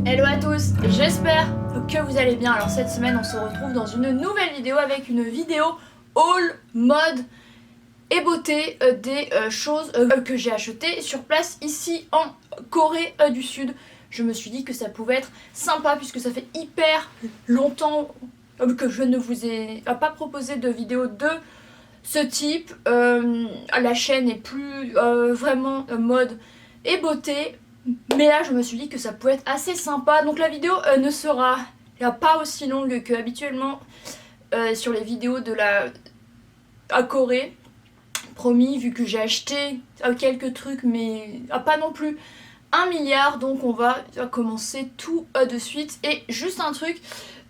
Hello à tous, j'espère que vous allez bien. Alors cette semaine on se retrouve dans une nouvelle vidéo avec une vidéo haul, mode et beauté des choses que j'ai achetées sur place ici en Corée du Sud. Je me suis dit que ça pouvait être sympa puisque ça fait hyper longtemps que je ne vous ai pas proposé de vidéo de ce type. La chaîne est plus vraiment mode et beauté. Mais là je me suis dit que ça pouvait être assez sympa. Donc la vidéo ne sera pas aussi longue que habituellement sur les vidéos de la Corée. Promis, vu que j'ai acheté quelques trucs mais pas non plus 1 milliard. Donc on va commencer tout de suite. Et juste un truc,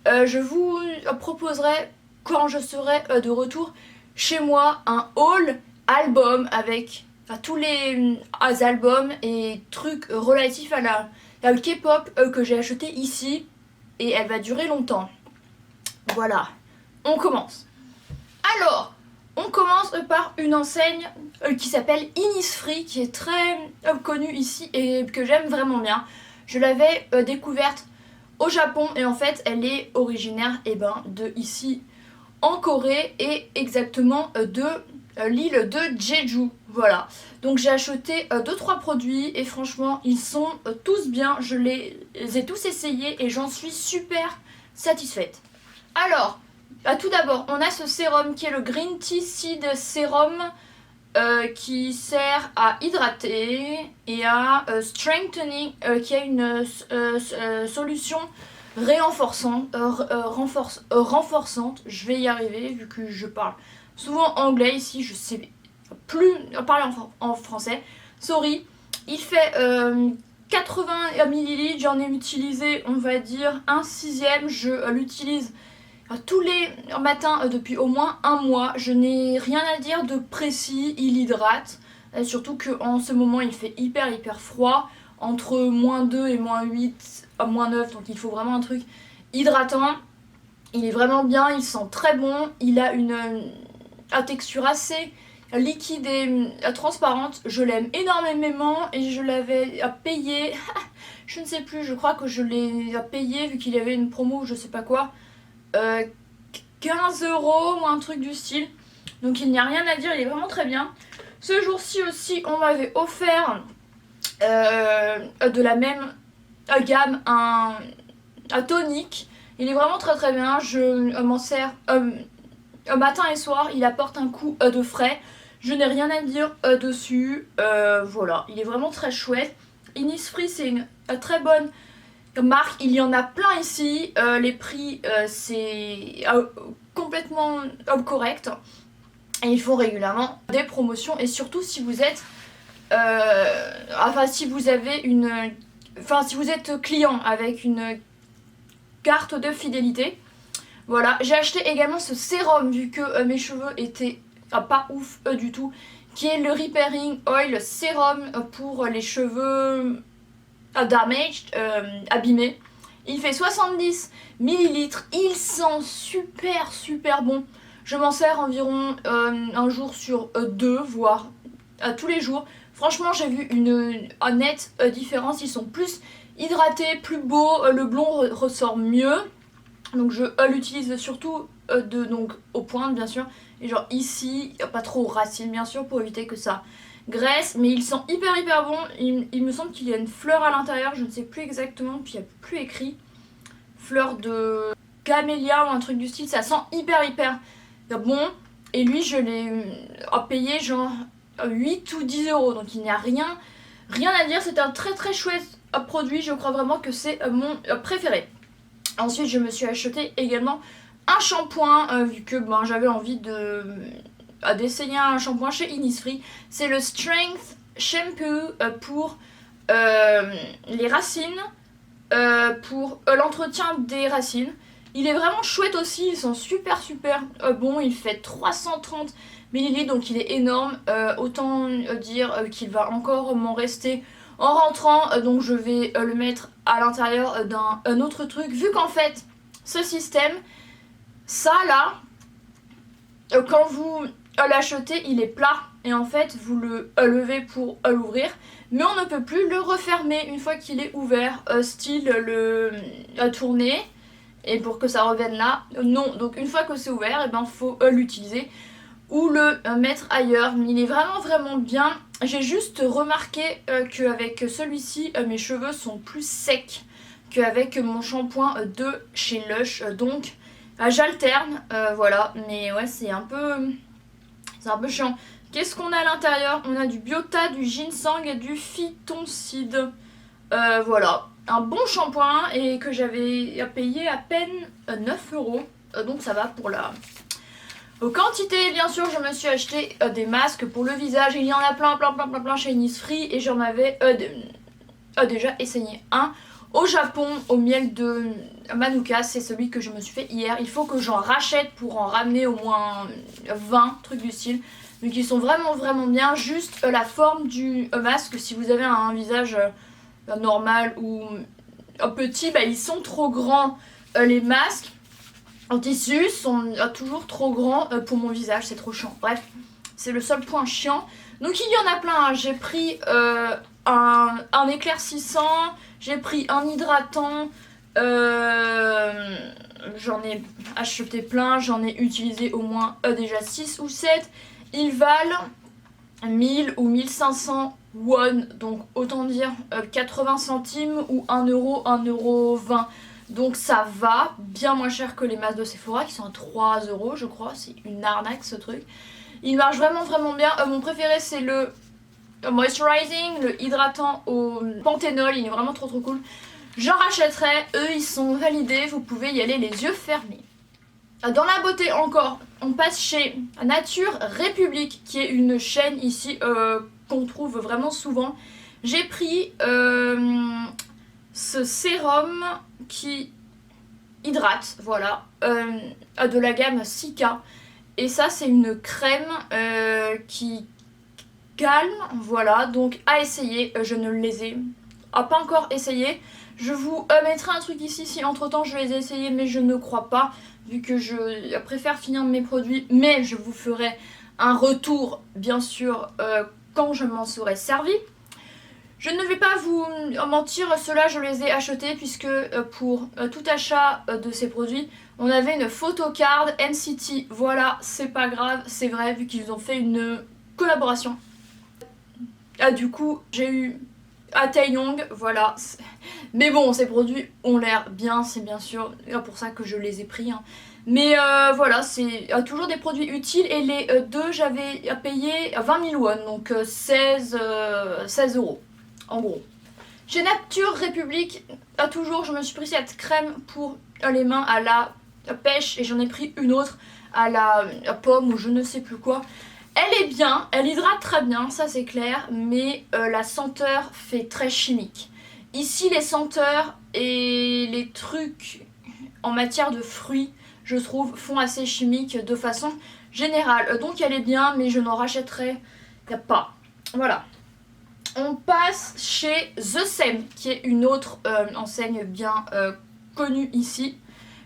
je vous proposerai quand je serai de retour chez moi un haul album avec tous les albums et trucs relatifs à la K-pop que j'ai acheté ici, et elle va durer longtemps. Voilà, on commence. Alors, on commence par une enseigne qui s'appelle Innisfree, qui est très connue ici et que j'aime vraiment bien. Je l'avais découverte au Japon et en fait elle est originaire de ici en Corée et exactement de l'île de Jeju. Voilà, donc j'ai acheté 2-3 produits et franchement ils sont tous bien. Je les ai tous essayés et j'en suis super satisfaite. Alors, tout d'abord on a ce sérum qui est le Green Tea Seed Serum qui sert à hydrater et à strengthening, qui a une solution renforçante. Je vais y arriver vu que je parle souvent anglais ici, je sais plus parler en français. Sorry. Il fait 80 ml, j'en ai utilisé on va dire un sixième. Je l'utilise tous les matins depuis au moins un mois. Je n'ai rien à dire de précis, il hydrate. Surtout qu'en ce moment il fait hyper froid, entre -2 et -8 à -9, donc il faut vraiment un truc hydratant. Il est vraiment bien, il sent très bon, il a une texture assez liquide et transparente. Je l'aime énormément et je l'avais payé, je ne sais plus, je crois que je l'ai payé vu qu'il y avait une promo ou je sais pas quoi, 15 € ou un truc du style. Donc il n'y a rien à dire, il est vraiment très bien. Ce jour-ci aussi on m'avait offert de la même gamme un tonic. Il est vraiment très bien, je m'en sers matin et soir, il apporte un coup de frais. Je n'ai rien à dire dessus, voilà, il est vraiment très chouette. Innisfree c'est une très bonne marque, il y en a plein ici, les prix c'est complètement correct et ils font régulièrement des promotions. Et surtout si vous êtes si vous avez si vous êtes client avec une carte de fidélité. Voilà, j'ai acheté également ce sérum vu que mes cheveux étaient pas ouf du tout, qui est le Repairing Oil Sérum pour les cheveux damaged, abîmés. Il fait 70 ml, il sent super bon. Je m'en sers environ un jour sur deux, voire tous les jours. Franchement j'ai vu une nette différence, ils sont plus hydratés, plus beaux, le blond ressort mieux. Donc je l'utilise surtout donc aux pointes bien sûr, et genre ici, pas trop aux racines bien sûr pour éviter que ça graisse, mais il sent hyper bon. Il me semble qu'il y a une fleur à l'intérieur, je ne sais plus exactement, puis il n'y a plus écrit. Fleur de camélia ou un truc du style, ça sent hyper bon. Et lui je l'ai payé genre 8 ou 10 €, donc il n'y a rien à dire. C'est un très chouette produit, je crois vraiment que c'est mon préféré. Ensuite je me suis acheté également un shampoing vu que j'avais envie d'essayer un shampoing chez Innisfree. C'est le Strength Shampoo pour les racines, pour l'entretien des racines. Il est vraiment chouette aussi, ils sont super bon. Il fait 330 ml, donc il est énorme. Autant dire qu'il va encore m'en rester en rentrant, donc je vais le mettre à l'intérieur d'un autre truc, vu qu'en fait ce système, ça là, quand vous l'acheter, il est plat et en fait vous le levez pour l'ouvrir, mais on ne peut plus le refermer une fois qu'il est ouvert, style le tourner et pour que ça revienne là, non. Donc une fois que c'est ouvert, et ben faut l'utiliser ou le mettre ailleurs, mais il est vraiment bien. J'ai juste remarqué qu'avec celui-ci mes cheveux sont plus secs qu'avec mon shampoing de chez Lush, donc j'alterne, voilà, mais ouais c'est un peu chiant. Qu'est-ce qu'on a à l'intérieur? On a du biota, du ginseng et du phytoncide. Voilà, un bon shampoing et que j'avais payé à peine 9 euros. Donc ça va pour la quantité. Bien sûr, je me suis acheté des masques pour le visage. Il y en a plein chez Innisfree et j'en avais déjà essayé un au Japon au miel de Manuka. C'est celui que je me suis fait hier. Il faut que j'en rachète pour en ramener au moins 20 trucs du style. Donc ils sont vraiment bien. Juste la forme du masque, si vous avez un visage normal ou petit, bah, ils sont trop grands. Les masques en tissu sont toujours trop grands pour mon visage, c'est trop chiant. Bref, c'est le seul point chiant. Donc il y en a plein, hein. J'ai pris un éclaircissant, j'ai pris un hydratant, j'en ai acheté plein, j'en ai utilisé au moins déjà 6 ou 7. Ils valent 1000 ou 1500 won, donc autant dire 80 centimes ou 1 euro, 1,20 €. Donc ça va, bien moins cher que les masques de Sephora qui sont à 3 euros je crois, c'est une arnaque ce truc. Il marche vraiment bien. Mon préféré c'est le moisturizing, le hydratant au panthénol, il est vraiment trop cool. J'en rachèterai, eux ils sont validés, vous pouvez y aller les yeux fermés. Dans la beauté encore, on passe chez Nature République qui est une chaîne ici qu'on trouve vraiment souvent. J'ai pris ce sérum qui hydrate, voilà, de la gamme Sika. Et ça c'est une crème qui calme, voilà, donc à essayer. Je ne les ai pas encore essayé. Je vous mettrai un truc ici si entre temps je les ai essayés, mais je ne crois pas, vu que je préfère finir mes produits. Mais je vous ferai un retour bien sûr quand je m'en serai servi. Je ne vais pas vous mentir, ceux-là je les ai achetés puisque pour tout achat de ces produits on avait une photocard NCT. Voilà, c'est pas grave, c'est vrai, vu qu'ils ont fait une collaboration. Du coup j'ai eu Taeyong, voilà. Mais bon, ces produits ont l'air bien, c'est bien sûr pour ça que je les ai pris, hein. Mais voilà, c'est toujours des produits utiles. Et les deux, j'avais payé 20 000 won, donc 16 euros en gros. Chez Nature République, toujours, je me suis pris cette crème pour les mains à la pêche et j'en ai pris une autre à la pomme ou je ne sais plus quoi. Elle est bien, elle hydrate très bien, ça c'est clair, mais la senteur fait très chimique. Ici les senteurs et les trucs en matière de fruits, je trouve, font assez chimique de façon générale. Donc elle est bien, mais je n'en rachèterai pas. Voilà. On passe chez The Same, qui est une autre enseigne bien connue ici.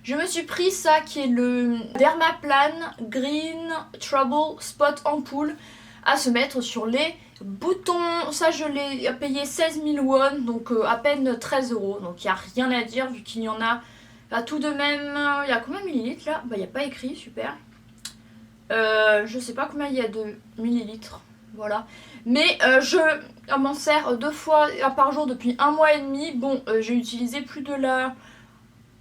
Je me suis pris ça qui est le Dermaplan Green Trouble Spot Ampoule à se mettre sur les boutons. Ça je l'ai payé 16 000 won, donc à peine 13 euros. Donc il n'y a rien à dire vu qu'il y en a tout de même. Il y a combien de millilitres là? Bah il n'y a pas écrit, super. Je sais pas combien il y a de millilitres. Voilà. Mais je m'en sers 2 fois par jour depuis 1 mois et demi. Bon, j'ai utilisé plus de la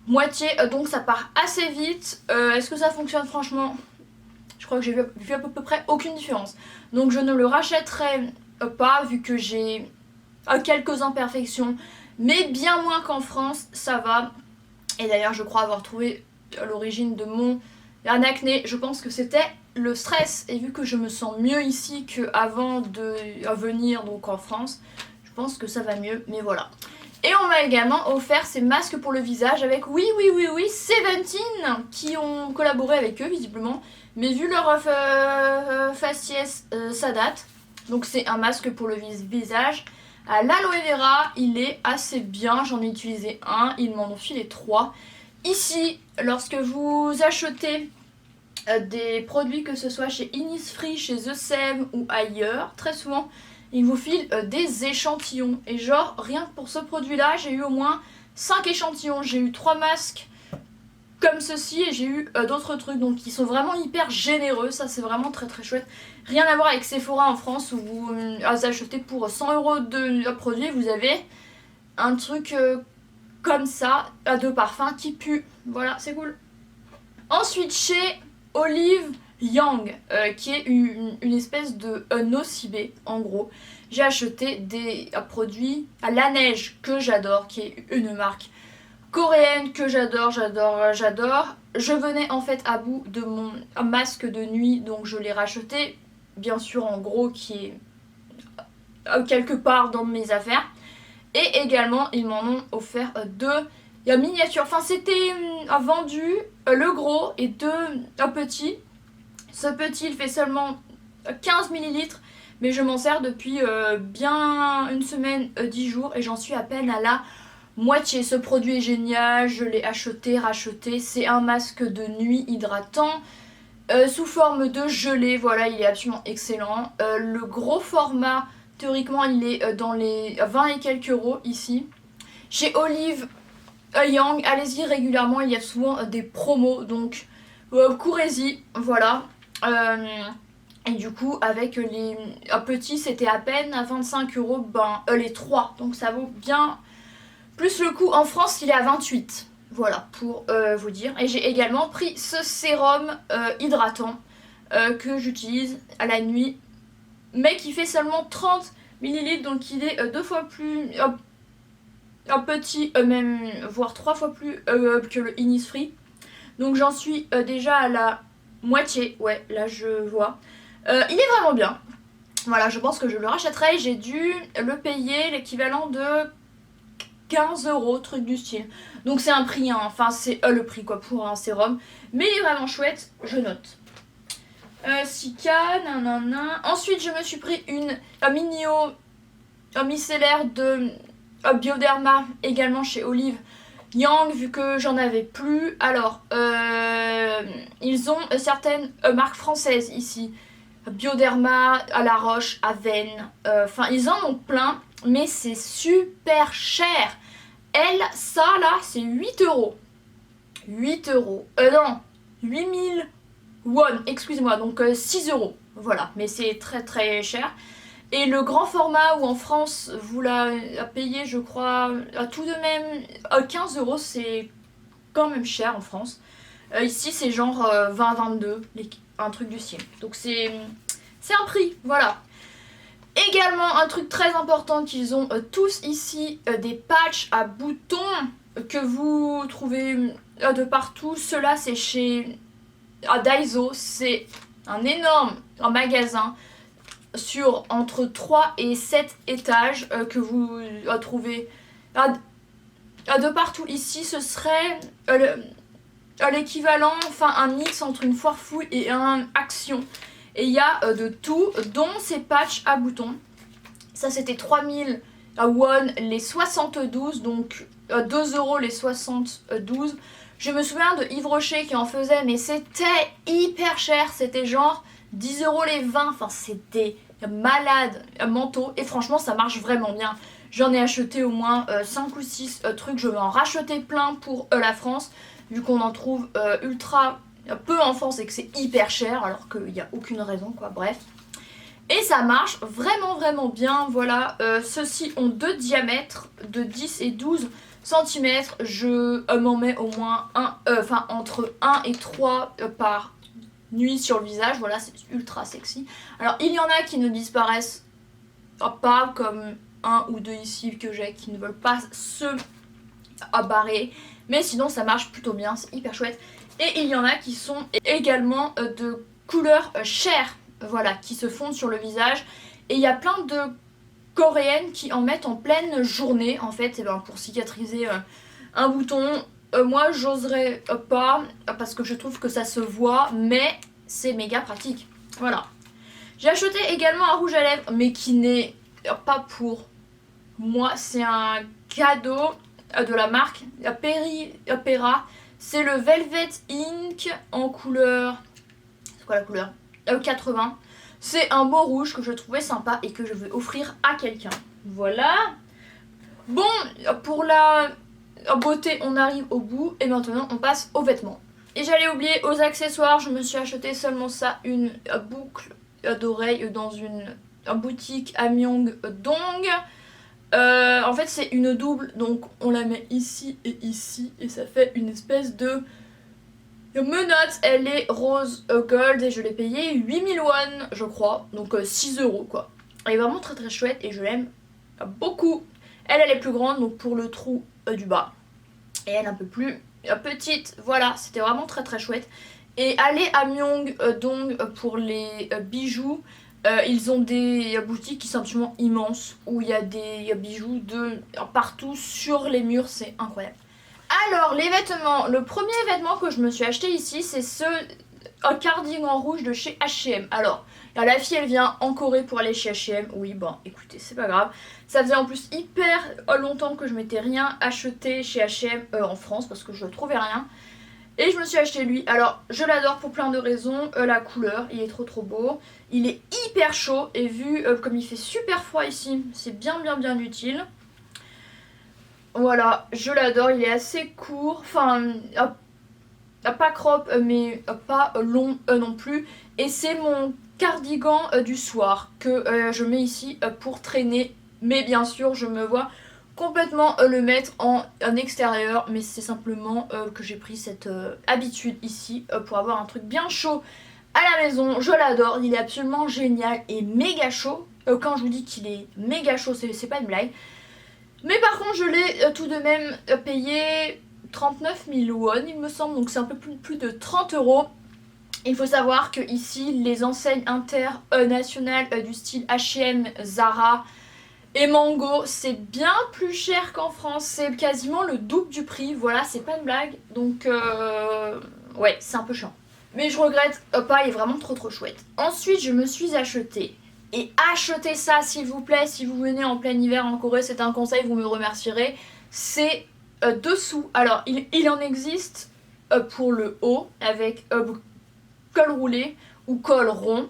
moitié, donc ça part assez vite. Est-ce que ça fonctionne? Franchement, je crois que j'ai vu à peu près aucune différence. Donc je ne le rachèterai pas vu que j'ai quelques imperfections, mais bien moins qu'en France, ça va. Et d'ailleurs je crois avoir trouvé l'origine de mon acné. Je pense que c'était le stress, et vu que je me sens mieux ici qu'avant de venir donc en France, je pense que ça va mieux, mais voilà. Et on m'a également offert ces masques pour le visage avec oui Seventeen qui ont collaboré avec eux visiblement, mais vu leur faciès ça date. Donc c'est un masque pour le visage à l'aloe vera, il est assez bien, j'en ai utilisé un, ils m'en ont filé 3. Ici, lorsque vous achetez des produits, que ce soit chez Innisfree, chez The Sem ou ailleurs, très souvent ils vous filent des échantillons. Et genre rien que pour ce produit là j'ai eu au moins 5 échantillons. J'ai eu 3 masques comme ceci et j'ai eu d'autres trucs, donc ils sont vraiment hyper généreux. Ça c'est vraiment très très chouette. Rien à voir avec Sephora en France où vous achetez pour 100 € de produit, vous avez un truc comme ça de parfum qui pue. Voilà, c'est cool. Ensuite chez Olive Young, qui est une espèce de nocibé en gros, j'ai acheté des produits à la neige que j'adore, qui est une marque coréenne que j'adore. Je venais en fait à bout de mon masque de nuit, donc je l'ai racheté, bien sûr en gros, qui est quelque part dans mes affaires. Et également ils m'en ont offert deux miniatures. Enfin c'était vendu le gros et deux petits. Ce petit il fait seulement 15 ml, mais je m'en sers depuis bien une semaine, 10 jours, et j'en suis à peine à la moitié. Ce produit est génial, je l'ai acheté, racheté. C'est un masque de nuit hydratant sous forme de gelée. Voilà, il est absolument excellent. Le gros format, théoriquement, il est dans les 20 et quelques euros ici. Chez Olive Young, allez-y régulièrement, il y a souvent des promos, donc courez-y, voilà. Et du coup, avec les petits, c'était à peine à 25 €, les 3, donc ça vaut bien plus le coup. En France, il est à 28, voilà, pour vous dire. Et j'ai également pris ce sérum hydratant que j'utilise à la nuit, mais qui fait seulement 30 ml, donc il est deux fois plus petit, même voire 3 fois plus que le Innisfree. Donc j'en suis déjà à la moitié, ouais, là je vois. Il est vraiment bien. Voilà, je pense que je le rachèterai. J'ai dû le payer l'équivalent de 15 €, truc du style. Donc c'est un prix, hein. Enfin c'est le prix quoi pour un sérum. Mais il est vraiment chouette, je note. Sika, nanana. Ensuite je me suis pris une micellaire de Bioderma, également chez Olive Young, vu que j'en avais plus. Alors ils ont certaines marques françaises ici. Bioderma, à La Roche, Aven, enfin ils en ont plein, mais c'est super cher. Ça là, c'est 8 €. 8 €. Non, 8000 won, excusez-moi, donc 6 €. Voilà, mais c'est très très cher. Et le grand format, où en France, vous la payez, je crois, à tout de même 15 €, c'est quand même cher en France. Ici, c'est genre 20-22, un truc du style. Donc c'est un prix, voilà. Également, un truc très important qu'ils ont tous ici, des patchs à boutons que vous trouvez de partout. Ceux-là, c'est chez Daiso. C'est un énorme magasin sur entre 3 et 7 étages que vous trouvez de partout. Ici, ce serait l'équivalent, enfin un mix entre une foire fouille et un Action. Et il y a de tout, dont ces patchs à boutons. Ça c'était 3000 won les 72, donc 2 € les 72. Je me souviens de Yves Rocher qui en faisait, mais c'était hyper cher. C'était genre 10 € les 20, enfin c'était malade mentaux. Et franchement ça marche vraiment bien. J'en ai acheté au moins 5 ou 6 trucs. Je vais en racheter plein pour la France, vu qu'on en trouve ultra peu en France et que c'est hyper cher, alors qu'il n'y a aucune raison quoi, bref. Et ça marche vraiment vraiment bien, voilà. Ceux-ci ont deux diamètres de 10 et 12 cm. Je m'en mets au moins entre 1 et 3 par nuit sur le visage, voilà, c'est ultra sexy. Alors il y en a qui ne disparaissent pas, comme un ou deux ici que j'ai, qui ne veulent pas se barrer, mais sinon ça marche plutôt bien, c'est hyper chouette. Et il y en a qui sont également de couleur chair, voilà, qui se fondent sur le visage. Et il y a plein de coréennes qui en mettent en pleine journée, en fait, et pour cicatriser un bouton. Moi, j'oserais pas, parce que je trouve que ça se voit, mais c'est méga pratique. Voilà. J'ai acheté également un rouge à lèvres, mais qui n'est pas pour moi. C'est un cadeau de la marque Pera. C'est le Velvet Ink en couleur C'est quoi la couleur 80. C'est un beau rouge que je trouvais sympa et que je vais offrir à quelqu'un. Voilà. Bon, pour la beauté, on arrive au bout et maintenant on passe aux vêtements. Et j'allais oublier aux accessoires, je me suis acheté seulement ça, une boucle d'oreille dans une boutique à Myeongdong. En fait c'est une double, donc on la met ici et ça fait une espèce de menottes. Elle est rose gold et je l'ai payée 8000 won je crois, donc 6 € quoi. Elle est vraiment très très chouette et je l'aime beaucoup. Elle est plus grande, donc pour le trou du bas, et elle un peu plus petite. Voilà, c'était vraiment très très chouette. Et aller à Myeongdong pour les bijoux, ils ont des boutiques qui sont absolument immenses, où il y a des bijoux de partout sur les murs, c'est incroyable. Alors les vêtements, le premier vêtement que je me suis acheté ici, c'est ce cardigan rouge de chez H&M. Alors la fille elle vient en Corée pour aller chez H&M, oui bon écoutez c'est pas grave. Ça faisait en plus hyper longtemps que je m'étais rien acheté chez H&M en France parce que je trouvais rien. Et je me suis acheté lui. Alors je l'adore pour plein de raisons. La couleur, il est trop beau. Il est hyper chaud et vu comme il fait super froid ici, c'est bien utile. Voilà, je l'adore, il est assez court, enfin pas crop mais pas long non plus. Et c'est mon cardigan du soir que je mets ici pour traîner. Mais bien sûr je me vois complètement le mettre en extérieur. Mais c'est simplement que j'ai pris cette habitude ici pour avoir un truc bien chaud à la maison. Je l'adore, il est absolument génial et méga chaud. Quand je vous dis qu'il est méga chaud, c'est pas une blague. Mais par contre je l'ai tout de même payé 39 000 won il me semble, donc c'est un peu plus de 30 €. Il faut savoir que ici les enseignes internationales du style H&M, Zara et Mango, c'est bien plus cher qu'en France, c'est quasiment le double du prix, voilà, c'est pas une blague. Donc ouais, c'est un peu chiant. Mais je regrette pas, il est vraiment trop chouette. Ensuite je me suis acheté, et achetez ça s'il vous plaît, si vous venez en plein hiver en Corée, c'est un conseil, vous me remercierez. C'est dessous. Alors il en existe pour le haut avec col roulé ou col rond.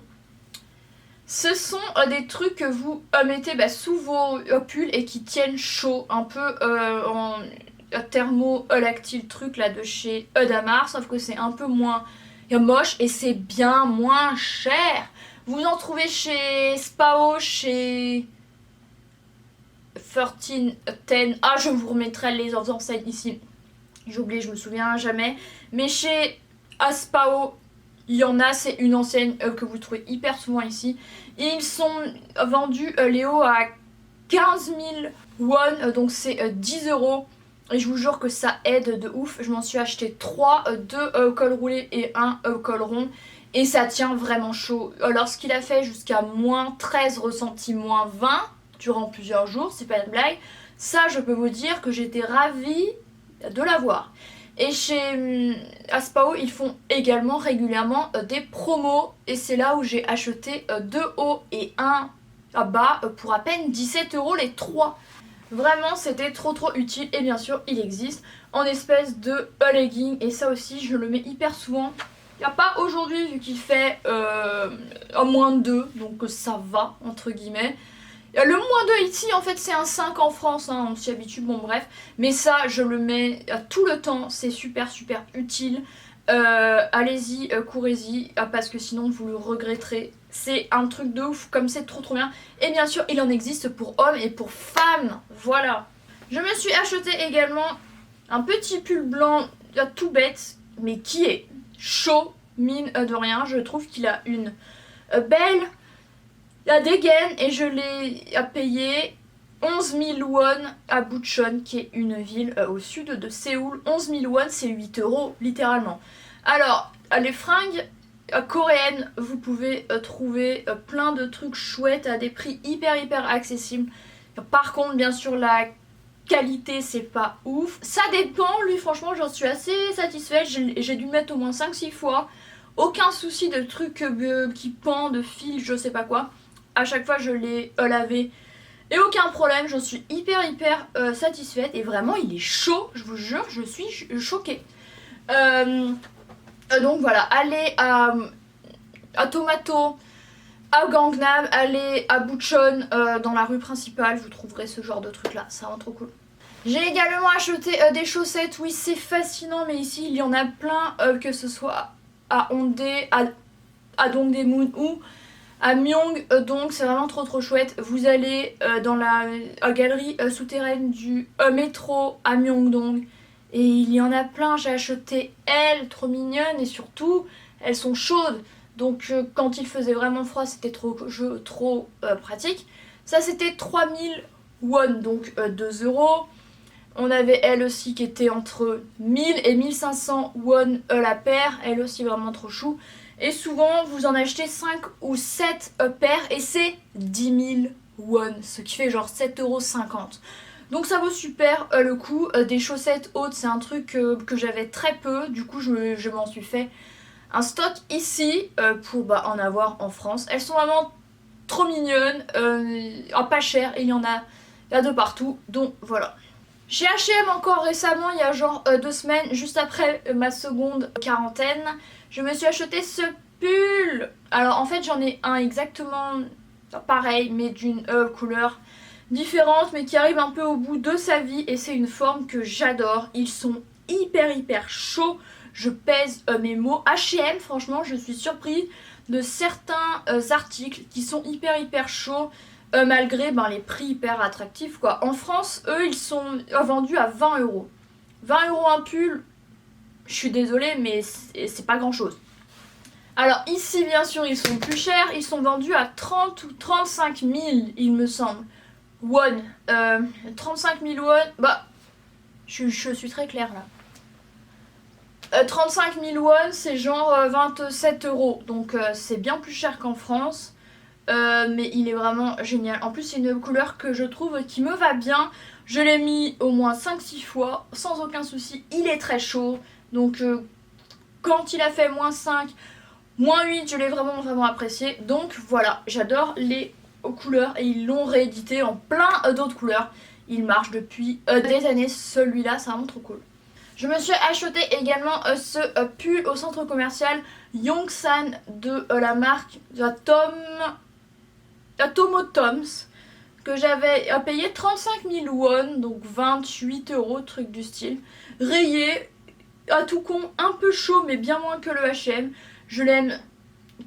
Ce sont des trucs que vous mettez sous vos pulls et qui tiennent chaud, un peu en thermolactyle truc là de chez Eudamar, sauf que c'est un peu moins moche et c'est bien moins cher. Vous en trouvez chez Spao, chez 1310. Ah, je vous remettrai les enseignes ici. J'ai oublié, je me souviens jamais. Mais chez Aspao, il y en a, c'est une enseigne que vous trouvez hyper souvent ici. Et ils sont vendus, Léo, à 15 000 won, donc c'est 10 €. Et je vous jure que ça aide de ouf. Je m'en suis acheté 3, 2 cols roulés et un col rond. Et ça tient vraiment chaud. Lorsqu'il a fait jusqu'à moins 13 ressenti moins 20 durant plusieurs jours, c'est pas une blague. Ça, je peux vous dire que j'étais ravie de l'avoir. Et chez Aspao, ils font également régulièrement des promos. Et c'est là où j'ai acheté 2 hauts et 1 bas pour à peine 17 € les 3. Vraiment, c'était trop utile. Et bien sûr, il existe en espèce de legging. Et ça aussi, je le mets hyper souvent. Il n'y a pas aujourd'hui vu qu'il fait moins 2, donc ça va entre guillemets. Le moins 2 ici en fait c'est un 5 en France, hein, on s'y habitue, bon bref. Mais ça je le mets tout le temps, c'est super utile. Allez-y, courez-y, parce que sinon vous le regretterez. C'est un truc de ouf, comme c'est trop bien. Et bien sûr il en existe pour hommes et pour femmes, voilà. Je me suis acheté également un petit pull blanc tout bête, mais qui est chaud, mine de rien. Je trouve qu'il a une belle dégaine et je l'ai payé 11 000 won à Bucheon, qui est une ville au sud de Séoul. 11 000 won, c'est 8 € littéralement. Alors, les fringues coréennes, vous pouvez trouver plein de trucs chouettes à des prix hyper accessibles. Par contre, bien sûr, la qualité c'est pas ouf. Ça dépend, lui franchement j'en suis assez satisfaite. J'ai dû le mettre au moins 5-6 fois. Aucun souci de trucs qui pendent, de fils, je sais pas quoi. À chaque fois je l'ai lavé et aucun problème, j'en suis hyper satisfaite. Et vraiment il est chaud, je vous jure, je suis choquée. Donc voilà, allez à à Tomato, à Gangnam, allez à Bucheon, dans la rue principale, vous trouverez ce genre de truc là, c'est vraiment trop cool. J'ai également acheté des chaussettes, oui c'est fascinant mais ici il y en a plein, que ce soit à Hongdae, à Dongdaemun ou à Myeong, donc c'est vraiment trop chouette. Vous allez dans la galerie souterraine du métro à Myeongdong et il y en a plein, j'ai acheté elles, trop mignonnes et surtout elles sont chaudes. Donc quand il faisait vraiment froid c'était trop pratique. Ça c'était 3000 won, donc 2 euros. On avait elle aussi qui était entre 1000 et 1500 won la paire, elle aussi vraiment trop chou. Et souvent vous en achetez 5 ou 7 paires et c'est 10 000 won, ce qui fait genre 7,50 €. Donc ça vaut super le coup. Des chaussettes hautes c'est un truc que j'avais très peu, du coup je m'en suis fait un stock ici pour en avoir en France. Elles sont vraiment trop mignonnes, pas chères et il y en a de partout, donc voilà. Chez H&M encore récemment, il y a genre 2 semaines, juste après ma seconde quarantaine, je me suis acheté ce pull. Alors en fait j'en ai un exactement pareil mais d'une couleur différente mais qui arrive un peu au bout de sa vie et c'est une forme que j'adore. Ils sont hyper chauds, je pèse mes mots. H&M franchement je suis surprise de certains articles qui sont hyper chauds. Malgré les prix hyper attractifs quoi. En France, eux, ils sont vendus à 20 €. 20 € un pull, je suis désolée, mais c'est pas grand chose. Alors ici, bien sûr, ils sont plus chers. Ils sont vendus à 30 ou 35 000, il me semble. Won. 35 000 won. Je suis très claire là. 35 000 won, c'est genre 27 €. Donc c'est bien plus cher qu'en France. Mais il est vraiment génial. En plus c'est une couleur que je trouve qui me va bien. Je l'ai mis au moins 5-6 fois sans aucun souci. Il est très chaud. Donc quand il a fait -5, -8, je l'ai vraiment apprécié. Donc voilà, j'adore les couleurs et ils l'ont réédité en plein d'autres couleurs. Il marche depuis des années. Celui-là c'est vraiment trop cool. Je me suis acheté également ce pull au centre commercial Yongsan de la marque Tomo Toms, que j'avais payé 35 000 won, donc 28 €, truc du style. Rayé, à tout con, un peu chaud mais bien moins que le H&M. Je l'aime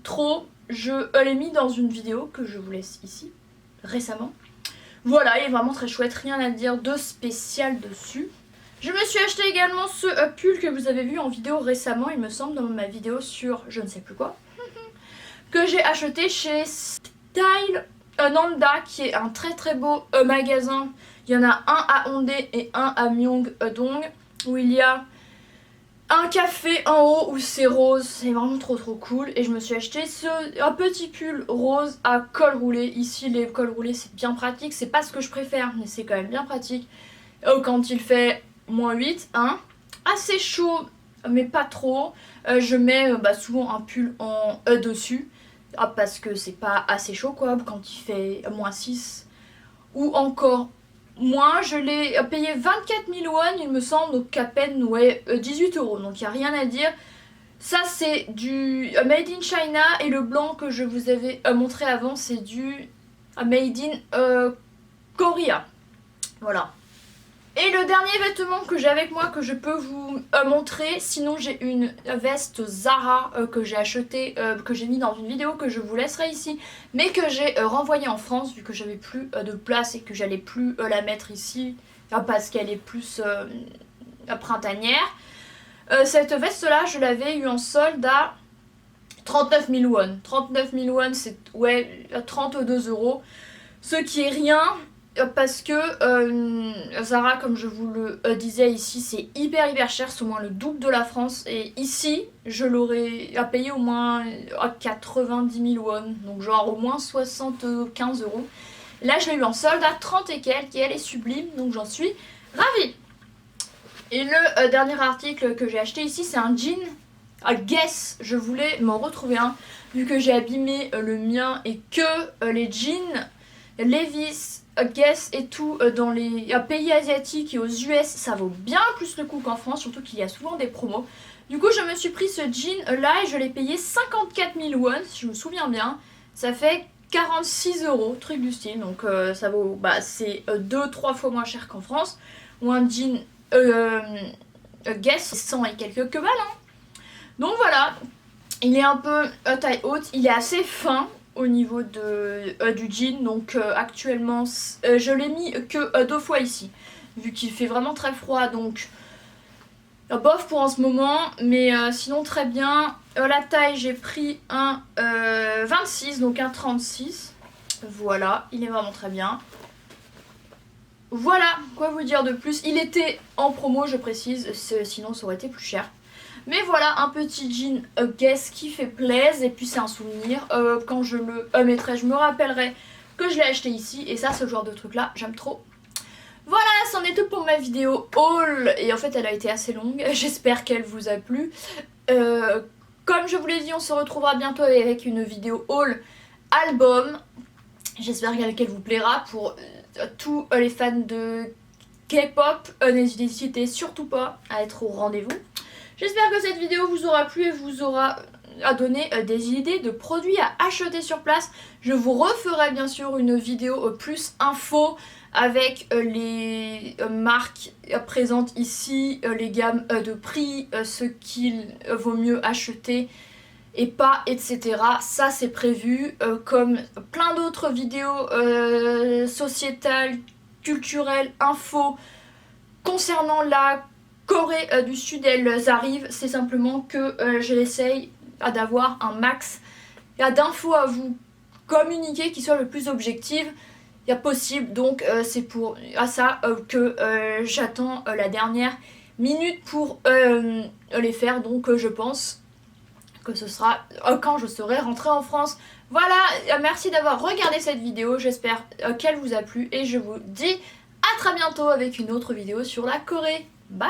trop, je l'ai mis dans une vidéo que je vous laisse ici, récemment. Voilà, il est vraiment très chouette, rien à dire de spécial dessus. Je me suis acheté également ce pull que vous avez vu en vidéo récemment, il me semble, dans ma vidéo sur je ne sais plus quoi, que j'ai acheté chez Style Nanda, qui est un très beau magasin. Il y en a un à Hongdae et un à Myeongdong, où il y a un café en haut où c'est rose, c'est vraiment trop cool. Et je me suis acheté un petit pull rose à col roulé. Ici les cols roulés c'est bien pratique, c'est pas ce que je préfère mais c'est quand même bien pratique quand il fait -8, hein. Assez chaud mais pas trop. Je mets souvent un pull en dessus. Parce que c'est pas assez chaud quoi quand il fait -6 ou encore moins. Je l'ai payé 24 000 won il me semble, donc à peine 18 €, donc il n'y a rien à dire. Ça c'est du Made in China et le blanc que je vous avais montré avant c'est du Made in Korea. Voilà. Et le dernier vêtement que j'ai avec moi que je peux vous montrer, sinon j'ai une veste Zara que j'ai achetée, que j'ai mis dans une vidéo que je vous laisserai ici, mais que j'ai renvoyée en France vu que j'avais plus de place et que j'allais plus la mettre ici parce qu'elle est plus printanière. Cette veste là je l'avais eu en solde à 39 000 won. 39 000 won c'est 32 €, ce qui est rien. Parce que Zara, comme je vous le disais ici, c'est hyper cher, c'est au moins le double de la France. Et ici, je l'aurais payé au moins à 90 000 won, donc genre au moins 75 €. Là, je l'ai eu en solde à 30 et quelques et elle est sublime, donc j'en suis ravie. Et le dernier article que j'ai acheté ici, c'est un jean à Guess. Je voulais m'en retrouver un, vu que j'ai abîmé le mien et que les jeans Levi's, Guess et tout dans les pays asiatiques et aux US ça vaut bien plus le coup qu'en France, surtout qu'il y a souvent des promos. Du coup je me suis pris ce jean là et je l'ai payé 54 000 won, si je me souviens bien. Ça fait 46 euros, truc du style, donc ça vaut, c'est 2-3 fois moins cher qu'en France. Ou un jean Guess, 100 et quelques balles. Hein. Donc voilà, il est un peu taille haute, il est assez fin au niveau du jean, donc actuellement je l'ai mis que 2 fois ici, vu qu'il fait vraiment très froid, donc bof pour en ce moment, mais sinon très bien. La taille, j'ai pris un 26, donc un 36. Voilà, il est vraiment très bien. Voilà, quoi vous dire de plus. Il était en promo, je précise, sinon ça aurait été plus cher. Mais voilà, un petit jean Guess qui fait plaisir, et puis c'est un souvenir. Quand je le mettrai, je me rappellerai que je l'ai acheté ici, et ça, ce genre de truc là, j'aime trop. Voilà, c'en est tout pour ma vidéo haul, et en fait elle a été assez longue, j'espère qu'elle vous a plu. Comme je vous l'ai dit, on se retrouvera bientôt avec une vidéo haul album. J'espère qu'elle vous plaira pour tous les fans de K-pop. N'hésitez surtout pas à être au rendez-vous. J'espère que cette vidéo vous aura plu et vous aura donné des idées de produits à acheter sur place. Je vous referai bien sûr une vidéo plus info avec les marques présentes ici, les gammes de prix, ce qu'il vaut mieux acheter et pas, etc. Ça c'est prévu, comme plein d'autres vidéos sociétales, culturelles, infos concernant la Corée du Sud. Elles arrivent, c'est simplement que j'essaye d'avoir un max d'infos à vous communiquer qui soit le plus objective possible, donc c'est pour ça que j'attends la dernière minute pour les faire, donc je pense que ce sera quand je serai rentrée en France. Voilà, merci d'avoir regardé cette vidéo, j'espère qu'elle vous a plu et je vous dis à très bientôt avec une autre vidéo sur la Corée. Bye!